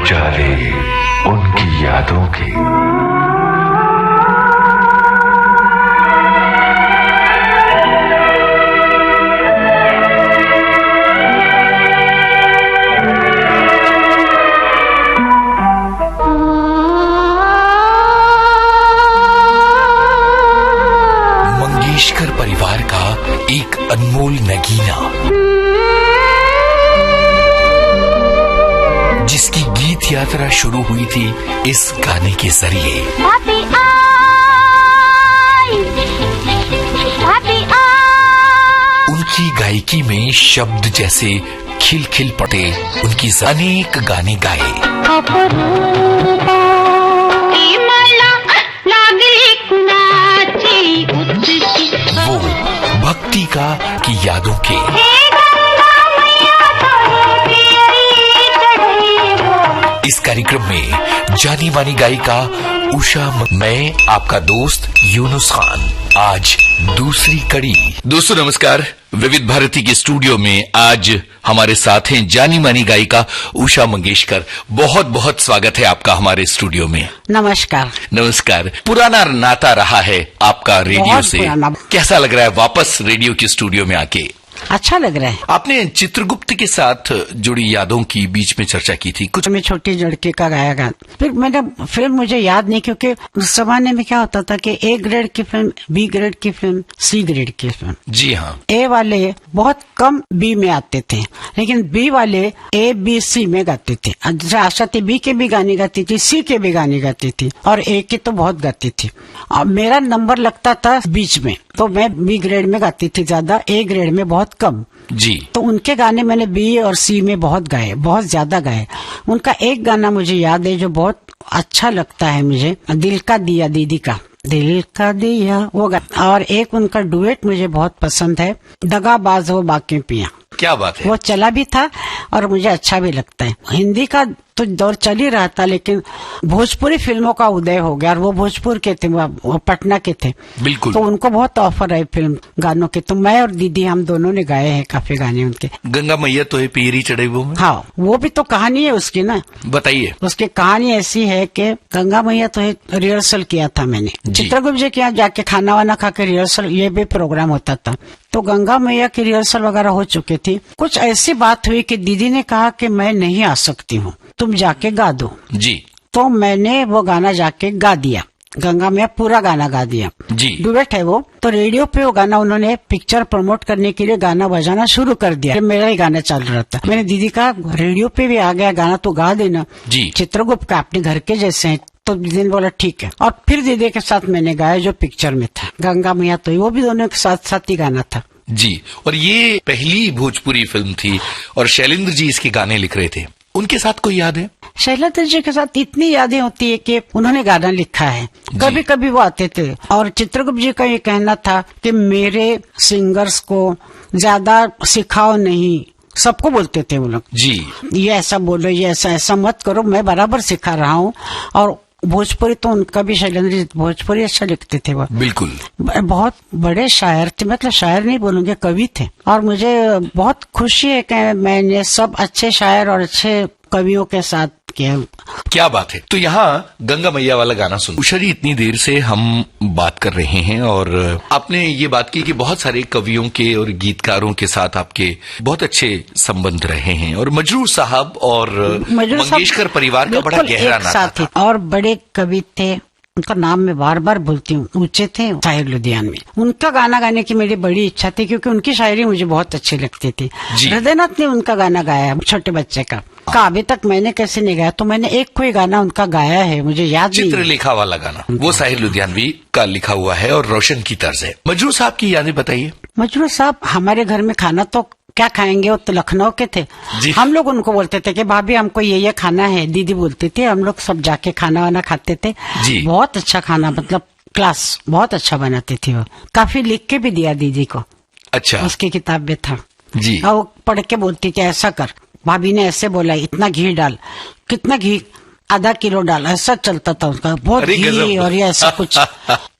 उजाले उनकी यादों के। मंगेशकर परिवार का एक अनमोल नगीना, जिसकी गीत यात्रा शुरू हुई थी इस गाने के जरिए। उनकी गायकी में शब्द जैसे खिल खिल पड़े। उनकी अनेक गाने गाए। वो भक्ति का कि यादों के। इस कार्यक्रम में जानी मानी गायिका उषा, मैं आपका दोस्त यूनुस खान, आज दूसरी कड़ी। दोस्तों नमस्कार, विविध भारती के स्टूडियो में आज हमारे साथ हैं जानी मानी गायिका उषा मंगेशकर। बहुत बहुत स्वागत है आपका हमारे स्टूडियो में। नमस्कार। नमस्कार। पुराना नाता रहा है आपका रेडियो से, कैसा लग रहा है वापस रेडियो के स्टूडियो में आके? अच्छा लग रहा है। आपने चित्रगुप्त के साथ जुड़ी यादों की बीच में चर्चा की थी कुछ। मैं छोटी लड़की का गाया गान, फिर मैंने फिल्म मुझे याद नहीं, क्योंकि उस जमाने में क्या होता था कि ए ग्रेड की फिल्म, बी ग्रेड की फिल्म, सी ग्रेड की फिल्म। जी हाँ। ए वाले बहुत कम बी में आते थे, लेकिन बी वाले ए बी सी में गाते थे। आशा थी बी के भी गाने गाती थी, सी के भी गाने गाती थी, और ए के तो बहुत गाती थी। और मेरा नंबर लगता था बीच में, तो मैं बी ग्रेड में गाती थी ज्यादा, ए ग्रेड में बहुत कम। जी। तो उनके गाने मैंने बी और सी में बहुत गाए, बहुत ज्यादा गाए। उनका एक गाना मुझे याद है जो बहुत अच्छा लगता है मुझे, दिल का दिया दीदी का, दिल का दिया, वो गाना। और एक उनका डुएट मुझे बहुत पसंद है, दगाबाज हो बाकी पिया। क्या बात है। वो चला भी था और मुझे अच्छा भी लगता है। हिंदी का तो दौर चल ही रहा था, लेकिन भोजपुरी फिल्मों का उदय हो गया, और वो भोजपुर के थे, वो पटना के थे। बिल्कुल। तो उनको बहुत ऑफर है फिल्म गानों के, तो मैं और दीदी हम दोनों ने गाए हैं काफी गाने उनके। गंगा मैया तो है पीरी चढ़े वो में। हाँ, वो भी तो कहानी है उसकी ना। बताइए। उसकी कहानी ऐसी है कि गंगा मैया तो रिहर्सल किया था मैंने चित्रगुप्त जी के यहाँ जाके, खाना वाना खा के रिहर्सल, ये भी प्रोग्राम होता था। तो गंगा मैया की रिहर्सल वगैरह हो चुकी थी। कुछ ऐसी बात हुई कि दीदी ने कहा कि मैं नहीं आ सकती हूँ, तुम जाके गा दो। जी। तो मैंने वो गाना जाके गा दिया, गंगा मैया पूरा गाना गा दिया। जी। डुएट है वो। तो रेडियो पे वो गाना उन्होंने पिक्चर प्रमोट करने के लिए गाना बजाना शुरू कर दिया। मेरा ही गाना चल रहा था। मैंने दीदी कहा रेडियो पे भी आ गया गाना, तो गा देना। जी। चित्रगुप्त का अपने घर के जैसे हैं। तो दीदी ने बोला ठीक है, और फिर दीदी के साथ मैंने गाया जो पिक्चर में था, गंगा मैया तो वो भी दोनों के साथ साथ ही गाना था। जी। और ये पहली भोजपुरी फिल्म थी और शैलेंद्र जी इसके गाने लिख रहे थे। उनके साथ कोई याद है? शैलेंद्र जी के साथ इतनी यादें होती है कि उन्होंने गाना लिखा है, कभी कभी वो आते थे। और चित्रगुप्त जी का ये कहना था कि मेरे सिंगर्स को ज्यादा सिखाओ नहीं, सबको बोलते थे वो लोग। जी। ये ऐसा बोलो, ये ऐसा मत करो, मैं बराबर सिखा रहा हूँ। और भोजपुरी तो उनका भी, शैलेंद्र जी भोजपुरी अच्छा लिखते थे। वो बिल्कुल बहुत बड़े शायर थे, मतलब शायर नहीं बोलूंगे, कवि थे। और मुझे बहुत खुशी है कि मैंने सब अच्छे शायर और अच्छे कवियों के साथ किया। क्या बात है। तो यहाँ गंगा मैया वाला गाना सुन। उषा जी, इतनी देर से हम बात कर रहे हैं और आपने ये बात की कि बहुत सारे कवियों के और गीतकारों के साथ आपके बहुत अच्छे संबंध रहे हैं, और मजरूर साहब और मंगेशकर परिवार का बड़ा गहरा नाता था। और बड़े कवि थे, उनका नाम मैं बार बार भूलती हूँ, ऊंचे थे, शायर लुधियानवी। उनका गाना गाने की मेरी बड़ी इच्छा थी, क्योंकि उनकी शायरी मुझे बहुत अच्छी लगती थी। हृदयनाथ ने उनका गाना गाया, छोटे बच्चे का अभी तक मैंने कैसे नहीं गाया, तो मैंने एक कोई गाना उनका गाया है, मुझे याद नहीं। चित्रलेखा वाला गाना वो साहिर लुधियानवी का लिखा हुआ है और रोशन की तर्ज है। मजरूर साहब की यादें बताइए। मजरूर साहब हमारे घर में खाना तो क्या खाएंगे, वो तो लखनऊ के थे। हम लोग उनको बोलते थे कि भाभी हमको ये खाना है, दीदी बोलती थी। हम लोग सब जाके खाना वाना खाते थे। बहुत अच्छा खाना, मतलब क्लास बहुत अच्छा बनाती थी वो। काफी लिख के भी दिया दीदी को। अच्छा। उसकी किताब में था। जी। और वो पढ़ के बोलती थी ऐसा कर, भाभी ने ऐसे बोला, इतना घी डाल, कितना घी, आधा किलो डाल, ऐसा चलता था उसका, बहुत घी और ये ऐसा कुछ।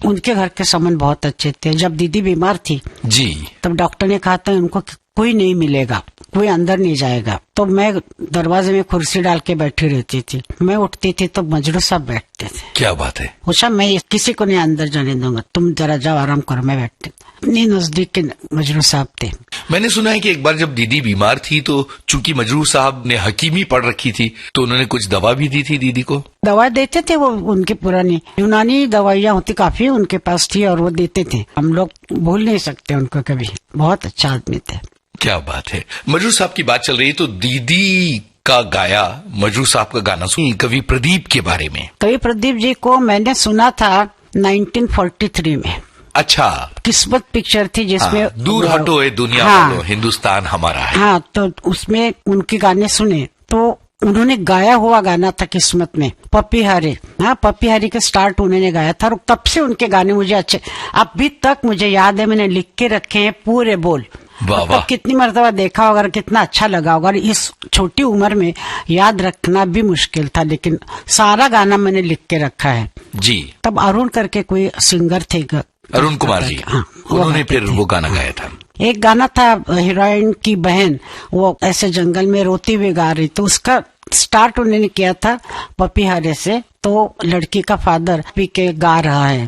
उनके घर के सामान बहुत अच्छे थे। जब दीदी बीमार थी जी, तब डॉक्टर ने कहा था उनको कोई नहीं मिलेगा, कोई अंदर नहीं जाएगा। तो मैं दरवाजे में कुर्सी डाल के बैठी रहती थी। मैं उठती थी तो मजरू साहब बैठते थे। क्या बात है। उषा मैं किसी को नहीं अंदर जाने दूंगा, तुम जरा जाओ आराम करो, मैं बैठती। इतनी नजदीक के मजरू साहब थे। मैंने सुना है कि एक बार जब दीदी बीमार थी तो चूंकि मजरूह साहब ने हकीमी पढ़ रखी थी तो उन्होंने कुछ दवा भी दी थी दीदी को। दवा देते थे वो, उनकी पुरानी यूनानी दवाइयाँ होती काफी उनके पास थी और वो देते थे। हम लोग भूल नहीं सकते उनको कभी। बहुत अच्छा आदमी थे। क्या बात है। मजरूह साहब की बात चल रही है तो दीदी का गाया मजरूह साहब का गाना सुनिए कवि प्रदीप के बारे में। कवि प्रदीप जी को मैंने सुना था 1943 में। अच्छा। किस्मत पिक्चर थी जिसमें दूर हटो ए दुनिया वालों, हिंदुस्तान हमारा है। हाँ, तो उसमें उनके गाने सुने तो उन्होंने गाया हुआ गाना था किस्मत में, पप्पी हारे। हाँ, पप्पी हारे के स्टार्ट उन्होंने गाया था और तब से उनके गाने मुझे अच्छे, अभी तक मुझे याद है, मैंने लिख के रखे हैं पूरे बोल। वाह वाह। कितनी मर्तबा देखा होगा, कितना अच्छा लगा होगा। इस छोटी उम्र में याद रखना भी मुश्किल था, लेकिन सारा गाना मैंने लिख के रखा है जी। तब अरुण करके कोई सिंगर थे, अरुण कुमार जी। हाँ, उन्होंने फिर वो गाना गाया था। एक गाना था हीरोइन की बहन, वो ऐसे जंगल में रोती हुई गा रही, तो उसका स्टार्ट उन्होंने किया था पप्पी हारे से। तो लड़की का फादर पी के गा रहा है,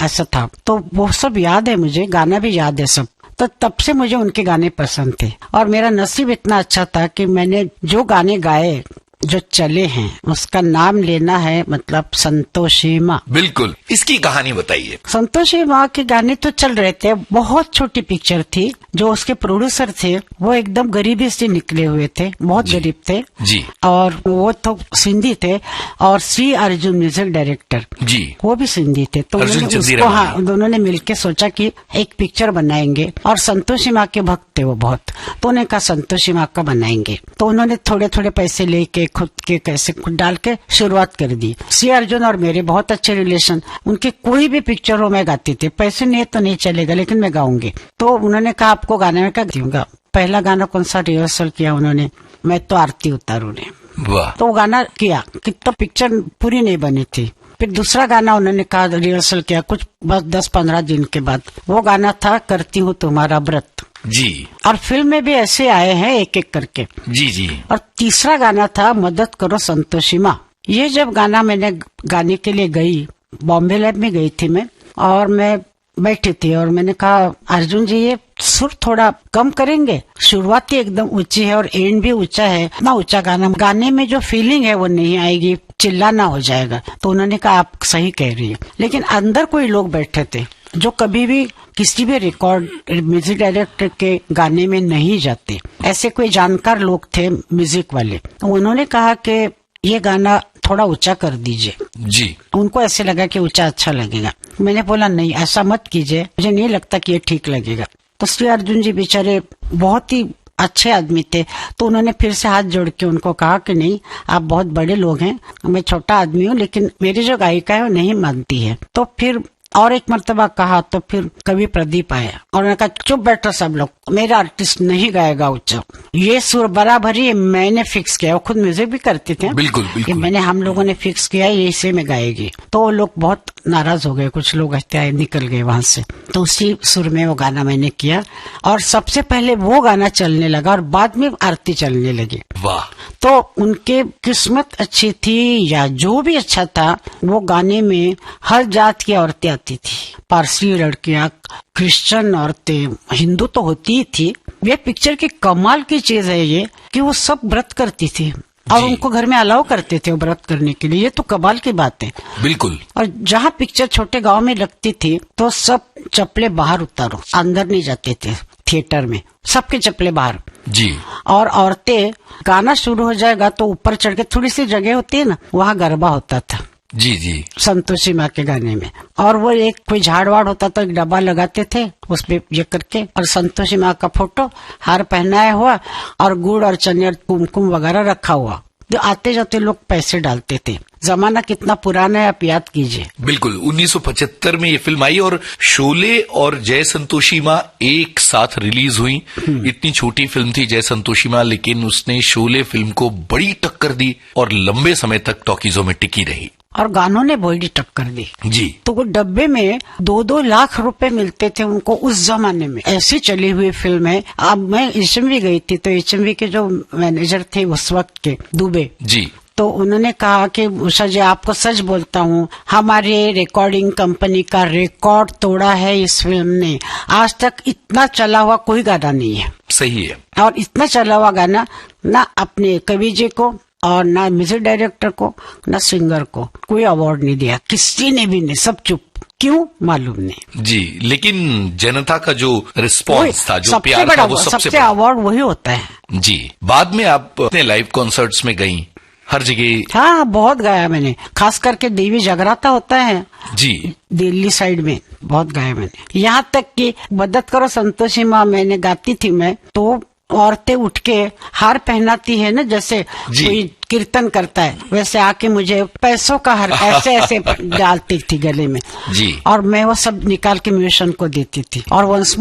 ऐसा था। तो वो सब याद है मुझे, गाना भी याद है सब। तो तब से मुझे उनके गाने पसंद थे और मेरा नसीब इतना अच्छा था कि मैंने जो गाने गाए जो चले हैं उसका नाम लेना है, मतलब संतोषी माँ। बिल्कुल, इसकी कहानी बताइए। संतोषी माँ के गाने तो चल रहे थे। बहुत छोटी पिक्चर थी। जो उसके प्रोड्यूसर थे वो एकदम गरीबी से निकले हुए थे, बहुत गरीब थे जी। और वो तो सिंधी थे और श्री अर्जुन म्यूजिक डायरेक्टर जी, वो भी सिंधी थे। तो उन्होंने उसको, हाँ, दोनों ने मिलके सोचा कि एक पिक्चर बनाएंगे और संतोषी माँ के भक्त थे वो बहुत। तो उन्होंने कहा संतोषी माँ का बनाएंगे। तो उन्होंने थोड़े थोड़े पैसे लेके खुद के कैसे खुद डाल के शुरुआत कर दी। श्री अर्जुन और मेरे बहुत अच्छे रिलेशन, उनके कोई भी पिक्चर हो मैं गाती थी। पैसे नहीं तो नहीं चलेगा लेकिन मैं गाऊंगी। तो उन्होंने कहा आपको गाने में क्या गाऊंगा। पहला गाना कौन सा रिहर्सल किया उन्होंने, मैं तो आरती उतारू ने। वाह। तो वो गाना किया, कितना पिक्चर पूरी नहीं बनी थी। फिर दूसरा गाना उन्होंने कहा रिहर्सल किया कुछ बस 10-15 दिन के बाद। वो गाना था करती हूँ तुम्हारा व्रत जी। और फिल्म में भी ऐसे आए हैं एक एक करके जी जी। और तीसरा गाना था मदद करो संतोषी माँ। ये जब गाना मैंने गाने के लिए गई, बॉम्बे लैब में गई थी मैं, और मैं बैठी थी और मैंने कहा अर्जुन जी ये सुर थोड़ा कम करेंगे, शुरुआती एकदम ऊंची है और एंड भी ऊंचा है, इतना ऊंचा गाना, गाने में जो फीलिंग है वो नहीं आएगी, चिल्लाना हो जाएगा। तो उन्होंने कहा आप सही कह रही है। लेकिन अंदर कोई लोग बैठे थे जो कभी भी किसी भी रिकॉर्ड म्यूजिक डायरेक्टर के गाने में नहीं जाते, ऐसे कोई जानकार लोग थे म्यूजिक वाले। तो उन्होंने कहा कि ये गाना थोड़ा ऊंचा कर दीजिए जी। उनको ऐसे लगा कि ऊंचा अच्छा लगेगा। मैंने बोला नहीं ऐसा मत कीजिए, मुझे नहीं लगता कि ये ठीक लगेगा। तो श्री अर्जुन जी बेचारे बहुत ही अच्छे आदमी थे, तो उन्होंने फिर से हाथ जोड़ के उनको कहा कि नहीं आप बहुत बड़े लोग हैं, मैं छोटा आदमी हूँ, लेकिन मेरी जो गायिका है वो नहीं मानती है। तो फिर और एक मर्तबा कहा तो फिर कवि प्रदीप आया और उन्होंने कहा चुप बैठो सब लोग, मेरा आर्टिस्ट नहीं गाएगा उच्च, ये सुर बराबर ही मैंने फिक्स किया। वो खुद म्यूजिक भी करते थे। बिल्कुल, बिल्कुल। मैंने हम लोगों ने फिक्स किया ये इसे में गाएगी। तो वो लोग बहुत नाराज हो गए, कुछ लोग निकल गए वहां से। तो उसी सुर में वो गाना मैंने किया और सबसे पहले वो गाना चलने लगा और बाद में आरती चलने लगी। वाह। तो उनके किस्मत अच्छी थी या जो भी अच्छा था, वो गाने में हर जात की औरतें आती थी, पारसी लड़कियां, क्रिश्चियन औरतें, हिंदू तो होती ही थी। ये पिक्चर की कमाल की चीज है ये कि वो सब व्रत करती थी और उनको घर में अलाउ करते थे व्रत करने के लिए। ये तो कमाल की बात है। बिल्कुल। और जहाँ पिक्चर छोटे गांव में लगती थी तो सब चप्पले बाहर उतारो, अंदर नहीं जाते थे थिएटर में, सबके चप्पले बाहर जी। और औरतें गाना शुरू हो जाएगा तो ऊपर चढ़ के, थोड़ी सी जगह होती है ना, वहाँ गरबा होता था जी जी संतोषी माँ के गाने में। और वो एक कोई झाड़ वाड़ होता था, एक डब्बा लगाते थे उसपे ये करके, और संतोषी माँ का फोटो, हार पहनाया हुआ और गुड़ और चने कुमकुम वगैरह रखा हुआ। जो आते जाते लोग पैसे डालते थे। जमाना कितना पुराना है आप याद कीजिए। बिल्कुल, 1975 में ये फिल्म आई और शोले और जय संतोषी माँ एक साथ रिलीज हुई। इतनी छोटी फिल्म थी जय संतोषी माँ, लेकिन उसने शोले फिल्म को बड़ी टक्कर दी और लंबे समय तक टॉकीजों में टिकी रही। और गानों ने बड़ी टक्कर दी जी। तो वो डब्बे में 2-2 लाख रुपए मिलते थे उनको उस जमाने में। ऐसी चली हुई फिल्म है। अब मैं HMV गई थी तो HMV के जो मैनेजर थे उस वक्त के दुबे जी। तो उन्होंने कहा कि उषा जी आपको सच बोलता हूँ, हमारे रिकॉर्डिंग कंपनी का रिकॉर्ड तोड़ा है इस फिल्म ने। आज तक इतना चला हुआ कोई गाना नहीं है। सही है। और इतना चला हुआ गाना ना अपने कवि जी को और ना म्यूजिक डायरेक्टर को ना सिंगर को कोई अवार्ड नहीं दिया, किसी ने भी नहीं, सब चुप। क्यों मालूम नहीं जी। लेकिन जनता का जो रिस्पॉन्स था, जो सबसे प्यार बड़ा, था, वो सबसे बड़ा। अवार्ड वही होता है। जी। बाद में आप अपने लाइव कॉन्सर्ट्स में गई, हर जगह। हाँ, बहुत गाया मैंने, खास करके देवी जगराता होता है जी, दिल्ली साइड में, बहुत गाया मैंने। यहाँ तक कि मदद करो संतोषी माँ मैंने गाती थी मैं, तो औरतें उठ के हार पहनाती है ना, जैसे कोई कीर्तन करता है वैसे आके मुझे पैसों का हार ऐसे ऐसे डालती थी गले में जी। और मैं वो सब निकाल के म्यूजिशियन को देती थी और वंस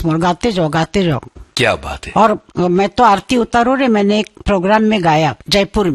मोर गाते जाओ। क्या बात है। और मैं तो आरती उतारो रे, मैंने एक प्रोग्राम में गाया जयपुर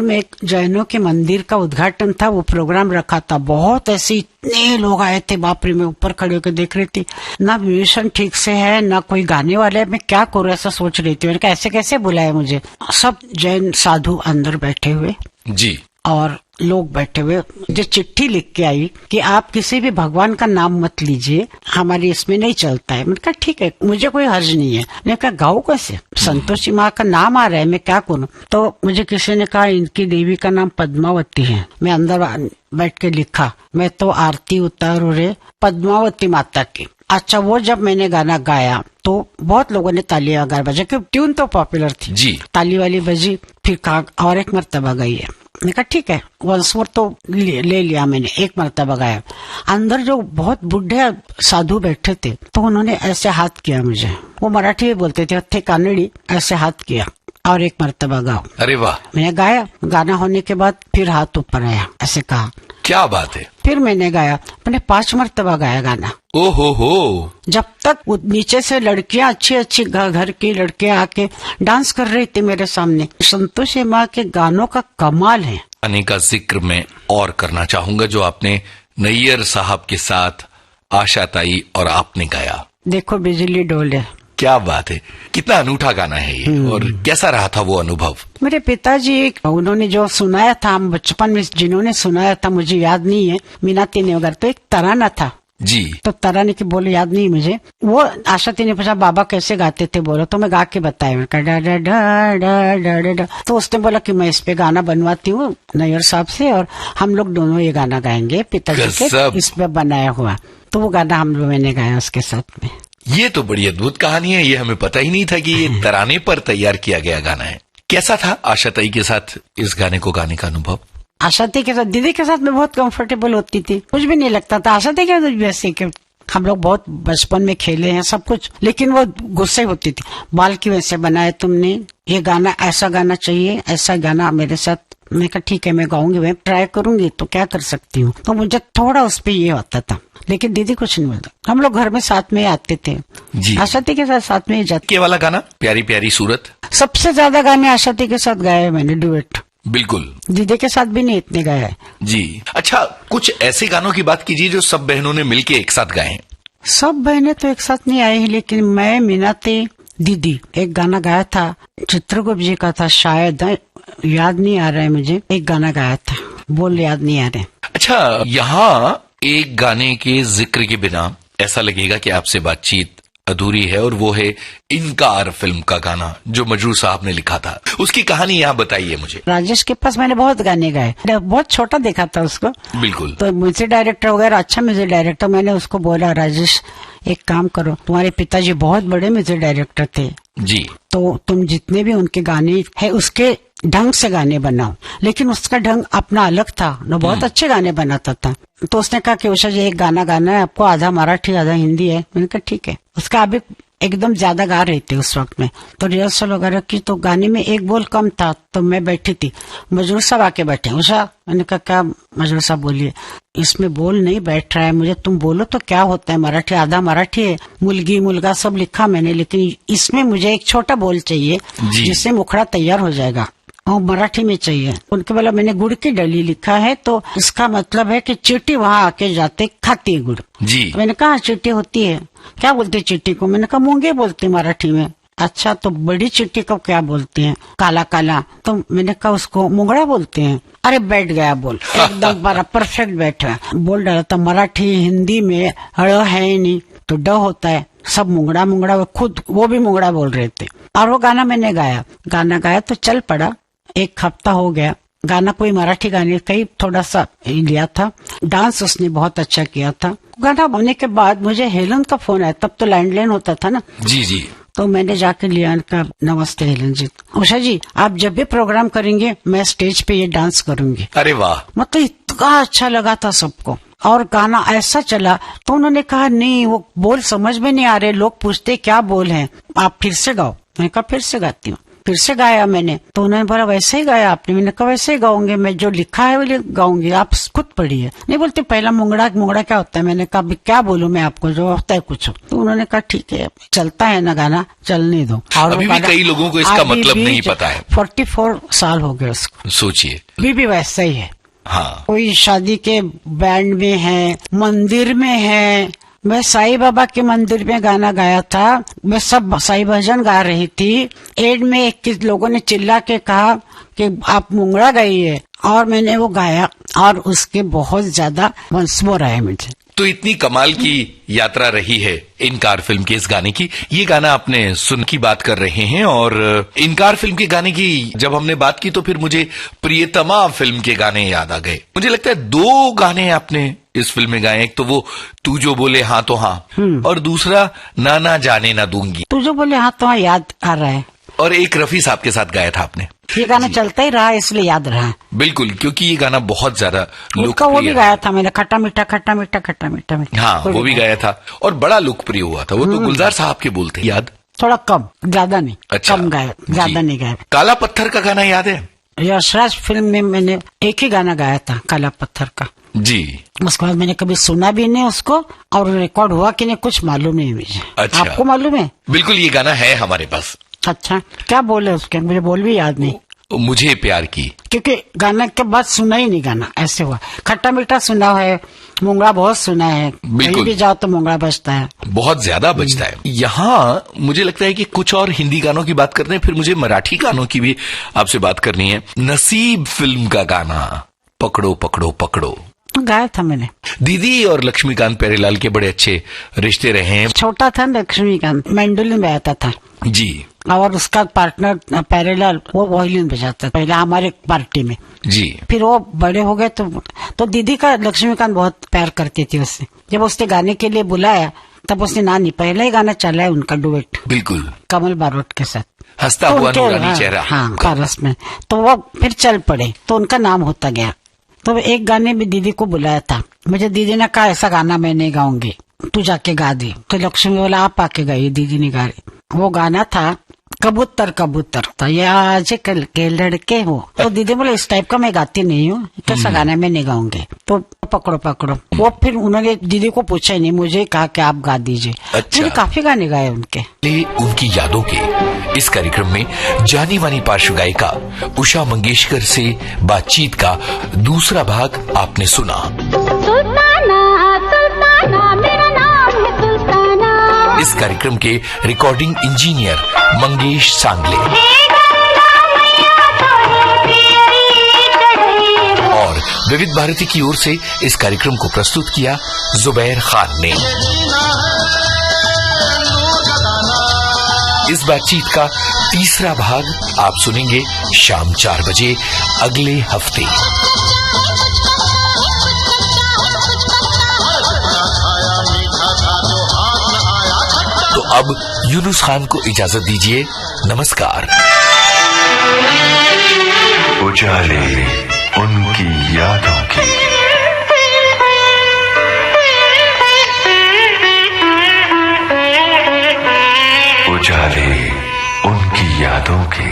में एक जैनों के मंदिर का उद्घाटन था, वो प्रोग्राम रखा था। बहुत ऐसे इतने लोग आए थे, बाप रे, मैं ऊपर खड़े होकर देख रही थी, ना म्यूजिशियन ठीक से है ना कोई गाने वाले है, मैं क्या करूँ ऐसा सोच रही थी। मैंने कहा ऐसे कैसे बुलाया मुझे। सब जैन साधु अंदर बैठे हुए जी और लोग बैठे हुए, जो चिट्ठी लिख के आई कि आप किसी भी भगवान का नाम मत लीजिए, हमारे इसमें नहीं चलता है। मैंने कहा ठीक है, मुझे कोई हर्ज नहीं है। मैंने कहा गाओ कैसे, संतोषी माँ का नाम आ रहा है, मैं क्या करूं। तो मुझे किसी ने कहा इनकी देवी का नाम पद्मावती है। मैं अंदर बैठ के लिखा, मैं तो आरती उतारू रे पद्मावती माता की। अच्छा, वो जब मैंने गाना गाया तो बहुत लोगों ने तालियां वगैरह बजा, क्योंकि ट्यून तो पॉपुलर थी जी। ताली वाली बजी। फिर कहा और एक मर्तबा गई है। मैंने कहा ठीक है, वंस मोर तो ले लिया मैंने, एक मर्तबा गाया। अंदर जो बहुत बुढ़े साधु बैठे थे तो उन्होंने ऐसे हाथ किया मुझे, वो मराठी में बोलते थे कानड़ी, ऐसे हाथ किया और एक मर्तबा गाओ। अरे वाह। मैंने गाया, गाना होने के बाद फिर हाथ ऊपर आया, ऐसे कहा। क्या बात है। फिर मैंने गाया, मैंने 5 मर्तबा गाया गाना। ओ हो। जब तक नीचे से लड़कियां अच्छी घर की लड़कियां आके डांस कर रही थी मेरे सामने। संतोषी माँ के गानों का कमाल है। गाने का जिक्र मैं और करना चाहूंगा जो आपने नैयर साहब के साथ आशा ताई और आपने गाया, देखो बिजली डोले। क्या बात है, कितना अनूठा गाना है ये। और कैसा रहा था वो अनुभव। मेरे पिताजी उन्होंने जो सुनाया था, हम बचपन में जिन्होंने सुनाया था मुझे याद नहीं है, मीनाती ने वगैरह, तो एक तराना था जी। तो तराने की बोले याद नहीं मुझे। वो आशा ती ने पूछा बाबा कैसे गाते थे, बोलो, तो मैं गा के बताया। मैं कहा डा डा डा डा डा डा डा। तो उसने बोला कि मैं इस पे गाना बनवाती हूँ नैयर साहब से और हम लोग दोनों ये गाना गाएंगे पिताजी के इस पे बनाया हुआ। तो वो गाना हम लोग मैंने गाया उसके साथ में। ये तो बड़ी अद्भुत कहानी है, ये हमें पता ही नहीं था कि ये तराने पर तैयार किया गया गाना है। कैसा था आशा ताई के साथ इस गाने को गाने का अनुभव। आशा ती के साथ, दीदी के साथ मैं बहुत कंफर्टेबल होती थी, कुछ भी नहीं लगता था। आशा ती के साथ वैसे कि हम लोग बहुत बचपन में खेले हैं सब कुछ, लेकिन वो गुस्से होती थी, बाल की वैसे बनाए तुमने, ये गाना ऐसा गाना चाहिए, ऐसा गाना मेरे साथ। मैं कहा ठीक है, मैं गाऊंगी, मैं ट्राई करूंगी, तो क्या कर सकती हूँ। तो मुझे थोड़ा उस पर ये होता था, लेकिन दीदी कुछ नहीं बोलता। हम लोग घर में साथ में आते थे जी। आशा ती के साथ में ही जाते। के वाला गाना प्यारी प्यारी सूरत, सबसे ज्यादा गाने आशा ती के साथ गाए मैंने डुएट। बिल्कुल। दीदी के साथ भी नहीं इतने गाए हैं जी। अच्छा, कुछ ऐसे गानों की बात कीजिए जो सब बहनों ने मिलके एक साथ गाए हैं। सब बहनें तो एक साथ नहीं आई, लेकिन मैं, मीनाती, दीदी एक गाना गाया था, चित्रगुप्त जी का था शायद, याद नहीं आ रहा है मुझे, एक गाना गाया था, बोल याद नहीं आ रहे। अच्छा, यहाँ एक गाने के जिक्र के बिना ऐसा लगेगा कि आपसे बातचीत अधूरी है, और वो है इनकार फिल्म का गाना जो मजरूर साहब ने लिखा था। उसकी कहानी यहाँ बताइए मुझे। राजेश के पास मैंने बहुत गाने गाए, बहुत छोटा देखा था उसको। बिल्कुल। तो म्यूजिक डायरेक्टर वगैरह, अच्छा म्यूजिक डायरेक्टर। मैंने उसको बोला राजेश एक काम करो, तुम्हारे पिताजी बहुत बड़े म्यूजिक डायरेक्टर थे जी, तो तुम जितने भी उनके गाने है उसके ढंग से गाने बनाओ। लेकिन उसका ढंग अपना अलग था, वो बहुत अच्छे गाने बनाता था। तो उसने कहा कि उषा जी एक गाना गाना है आपको, आधा मराठी आधा हिंदी है। मैंने कहा ठीक है। उसका अभी एकदम ज्यादा गा रहे थे उस वक्त में, तो रिहर्सल वगैरह की, तो गाने में एक बोल कम था, तो मैं बैठी थी, मजरूर साहब आके बैठे, उषा। मैंने कहा क्या मजरूर साहब बोलिए, इसमें बोल नहीं बैठ रहा है मुझे, तुम बोलो तो क्या होता है, मराठी आधा मराठी है, मुलगी मुलगा सब लिखा मैंने, लेकिन इसमें मुझे एक छोटा बोल चाहिए जिससे मुखड़ा तैयार हो जाएगा। और मराठी में चाहिए। उनके बोला मैंने गुड़ की डली लिखा है, तो इसका मतलब है कि चींटी वहाँ आके जाते खाती है गुड़। जी। मैंने कहा चींटी होती है, क्या बोलते चींटी को? मैंने कहा मूंगे बोलते मराठी में। अच्छा, तो बड़ी चींटी को क्या बोलते हैं? काला काला। तो मैंने कहा उसको मुंगड़ा बोलते हैं। अरे बैठ गया बोल, एकदम बड़ा परफेक्ट बैठा। बोल डाला था मराठी हिंदी में ड़ है ही नहीं तो ड होता है, सब मुंगड़ा मुंगड़ा, खुद वो भी मुंगड़ा बोल रहे थे। और वो गाना मैंने गाया तो चल पड़ा। एक हफ्ता हो गया, गाना कोई मराठी गाने का ही थोड़ा सा लिया था, डांस उसने बहुत अच्छा किया था। गाना होने के बाद मुझे हेलन का फोन आया, तब तो लैंडलाइन होता था ना। जी जी। तो मैंने जाके लिया, कहा नमस्ते हेलन जी, उषा जी आप जब भी प्रोग्राम करेंगे मैं स्टेज पे ये डांस करूंगी। अरे वाह। मतलब इतना अच्छा लगा था सबको, और गाना ऐसा चला। तो उन्होंने कहा नहीं वो बोल समझ में नहीं आ रहे, लोग पूछते क्या बोल है, आप फिर से गाओ। मैंने कहा फिर से गाती हूँ। फिर से गाया मैंने, तो उन्होंने बोला वैसे ही गाया आपने? मैंने कहा वैसे ही गाऊंगे, मैं जो लिखा है वो गाऊंगी, आप खुद पढ़िए। नहीं बोलते पहला मुंगड़ा क्या होता है? मैंने कहा क्या बोलूं मैं आपको, जो होता है कुछ। तो उन्होंने कहा ठीक है, चलता है ना गाना, चलने दो। और अभी भी कई लोगों को इसका मतलब नहीं पता है। 44 साल हो गए उसको, सोचिए। अभी भी वैसा ही है। हाँ। कोई शादी के बैंड में है, मंदिर में है। मैं साईं बाबा के मंदिर में गाना गाया था, मैं सब साईं भजन गा रही थी। एड में एक लोगों ने चिल्ला के कहा कि आप मुंगड़ा गाइए, और मैंने वो गाया और उसके बहुत ज्यादा मंसूर आए मुझे। तो इतनी कमाल की यात्रा रही है इनकार फिल्म के इस गाने की। ये गाना आपने सुन की बात कर रहे हैं, और इनकार फिल्म के गाने की जब हमने बात की तो फिर मुझे प्रियतमा फिल्म के गाने याद आ गए। मुझे लगता है 2 गाने आपने इस फिल्म में गाए, एक तो वो तू जो बोले हाँ तो हाँ, और दूसरा ना ना जाने ना दूंगी। तू जो बोले हाँ तो हाँ याद आ रहा है, और एक रफी साहब के साथ गाया था आपने। ये गाना चलता ही रहा इसलिए याद रहा। बिल्कुल, क्योंकि ये गाना बहुत ज्यादा उसका वो भी गाया था मैंने, खट्टा मीठा खट्टा मीठा खट्टा मीठा मीठा। हाँ, वो भी गाया था और बड़ा लोकप्रिय हुआ था। वो तो गुलजार साहब के बोलते हैं, याद? थोड़ा कम, ज्यादा नहीं। अच्छा, कम गाया, ज्यादा नहीं गाया। काला पत्थर का गाना याद है? यशराज फिल्म में मैंने एक ही गाना गाया था, काला पत्थर का जी। उसके बाद मैंने कभी सुना भी नहीं उसको, और रिकॉर्ड हुआ कि नहीं कुछ मालूम नहीं मुझे। अच्छा। आपको मालूम है? बिल्कुल, ये गाना है हमारे पास। अच्छा, क्या बोले उसके? मुझे बोल भी याद नहीं। मुझे प्यार की, क्योंकि गाने के बाद सुना ही नहीं गाना, ऐसे हुआ। खट्टा मीठा सुना है, मुंगड़ा बहुत सुना है, कहीं भी जाओ तो मुंगड़ा बजता है, बहुत ज्यादा बजता है। यहाँ मुझे लगता है कि कुछ और हिंदी गानों की बात करते हैं, फिर मुझे मराठी गानों की भी आपसे बात करनी है। नसीब फिल्म का गाना पकड़ो पकड़ो पकड़ो गाया था मैंने। दीदी और लक्ष्मीकांत प्यारेलाल के बड़े अच्छे रिश्ते रहे हैं। छोटा था लक्ष्मीकांत, मैंडोलिन बजाता था जी, और उसका पार्टनर प्यारेलाल वो वायलिन बजाता था पहले हमारे पार्टी में जी। फिर वो बड़े हो गए तो दीदी का लक्ष्मीकांत बहुत प्यार करती थी उससे। जब उसने गाने के लिए बुलाया तब उसने ना नहीं, पहला ही गाना चला है उनका डुएट, बिल्कुल, कमल बारोट के साथ, हंसता हुआ नूरानी चेहरा। हाँ, पारस में। तो वो फिर चल पड़े, तो उनका नाम होता गया। तो एक गाने में दीदी को बुलाया था, मुझे दीदी ने कहा ऐसा गाना मैं नहीं गाऊंगी, तू जाके गा दे। तो लक्ष्मी बोला आप आके गाइए, दीदी ने गाए। वो गाना था कबूतर कबूतर, तो ये आज कल के लड़के हो। तो दीदी बोले इस टाइप का मैं गाती नहीं हूँ, कैसा गाना मैं नहीं गाऊंगी। तो पकड़ो पकड़ो, वो फिर उन्होंने दीदी को पूछा ही नहीं, मुझे कहा कि आप गा दीजिए। अच्छा। काफी गाने गाए उनके। उनकी यादों के इस कार्यक्रम में जानी मानी पार्श्व गायिका उषा मंगेशकर से बातचीत का दूसरा भाग आपने सुना। सुल्ताना सुल्ताना मेरा नाम है सुल्ताना। इस कार्यक्रम के रिकॉर्डिंग इंजीनियर मंगेश सांगले और विविध भारती की ओर से इस कार्यक्रम को प्रस्तुत किया जुबैर खान ने। इस बातचीत का तीसरा भाग आप सुनेंगे शाम 4 बजे अगले हफ्ते। तो अब यूनुस खान को इजाजत दीजिए, नमस्कार। उजाले उनकी यादों की, उजाले उनकी यादों के।